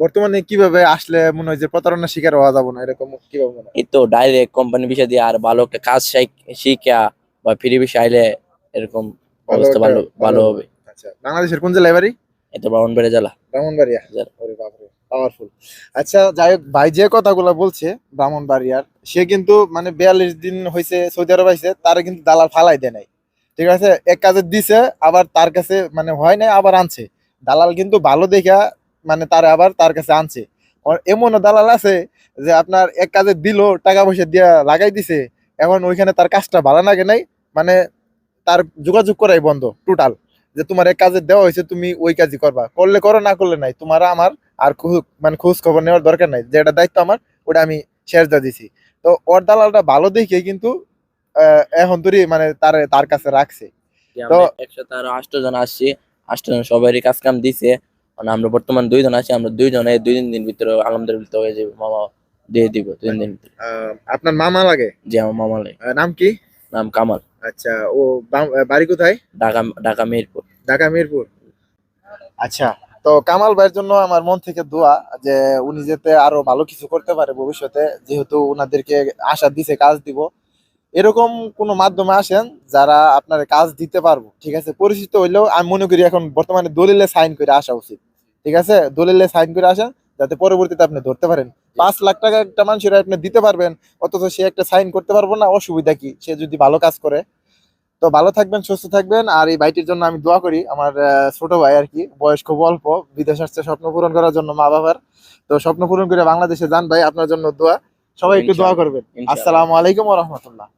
বর্তমানে কিভাবে আসলে মনে হয় যে প্রতারণার শিকার হওয়া যাবে না, এরকম কিভাবে মনে হয়? এই তো ডাইরেক্ট কোম্পানি বিষয় দিয়ে আর ভালো একটা কাজ শিখা বা ফ্রি বিষয় আইলে এরকম ভালো অবস্থা একটা ভালো ভালো ভালো হবে। হবে। আচ্ছা, বাংলাদেশের কোন জেলায় বাড়ি? এই তো ব্রাহ্মণবাড়িয়া জেলা। ব্রাহ্মণবাড়িয়া। জেলা। ওরে বাপরে, পাওয়ারফুল। আচ্ছা যাই হোক, ভাই যে কথাগুলো বলছে ব্রাহ্মণবাড়িয়ার, সে কিন্তু মানে 42 দিন হয়েছে সৌদি আরব আইছে, তারা কিন্তু দালাল ফালাই দেয় নাই। ঠিক আছে, এক কাজে দিছে, আবার তার কাছে মানে হয় নাই, আবার আনছে। দালাল কিন্তু ভালো দেখা মানে তার আবার তার কাছে আনছে। এমনও দালাল আছে যে আপনার এক কাজে দিল, টাকা পয়সা দিয়া লাগাই দিছে, এখন ওইখানে তার কাজটা ভালো লাগে নাই, মানে তার যোগাযোগ করাই বন্ধ টোটাল। যে তোমার এক কাজে দেওয়া হয়েছে, তুমি ওই কাজই করবা, করলে করো, না করলে নাই, তোমার আমার আর মানে খোঁজ খবর নেওয়ার দরকার নাই, যেটা দায়িত্ব আমার ওটা আমি শেষ দিয়ে দিছি। তো ওর দালালটা ভালো দেখে কিন্তু এখন তুই মানে তার কাছে রাখছে। যে তো আমরা একসাথে আরো 8 জন আসছি, 8 জন সবারই কাজ কাম দিছে। মানে আমরা বর্তমান 2 জন আছি, আমরা 2 জনে 2-3 দিন ভিতরে আলহামদুলিল্লাহ হয়ে যাবে, মামা দিয়ে দিব 2 দিন ভিতরে। আপনার মামা লাগে? যে আমার মামা লাগে। নাম কি? নাম কামাল। আচ্ছা, ও বাড়ি কোথায়? ঢাকা ঢাকা মিরপুর। ঢাকা মিরপুর। আচ্ছা, তো কামাল ভাইয়ের জন্য আমার মন থেকে দোয়া যে উনি যাতে আরো ভালো কিছু করতে পারে ভবিষ্যতে, যেহেতু উনাদেরকে আশা দিছে কাজ দিব। এরকম কোন মাধ্যমে আসেন যারা আপনার কাজ দিতে পারবো, ঠিক আছে, পরিচিত হইলেও আমি মনে করি এখন বর্তমানে দলিলে সাইন করে আসা উচিত। ঠিক আছে, দলিলে সাইন করে আসেন, যাতে পরবর্তীতে আপনি ধরতে পারেন। 5 লাখ টাকা একটা মানুষের আপনি দিতে পারবেন, অথচ সে একটা সাইন করতে পারবো না, অসুবিধা কি সে যদি ভালো কাজ করে? তো ভালো থাকবেন, সুস্থ থাকবেন। আর এই ভাইটির জন্য আমি দোয়া করি, আমার ছোট ভাই আর কি, বয়স খুব অল্প, বিদেশ আসছে স্বপ্ন পূরণ করার জন্য মা বাবার। তো স্বপ্ন পূরণ করে বাংলাদেশে যান ভাই, আপনার জন্য দোয়া। সবাই একটু দোয়া ইনশাআল্লাহ। করবেন। ইনশাআল্লাহ। আসসালামু আলাইকুম ওয়া রাহমাতুল্লাহ।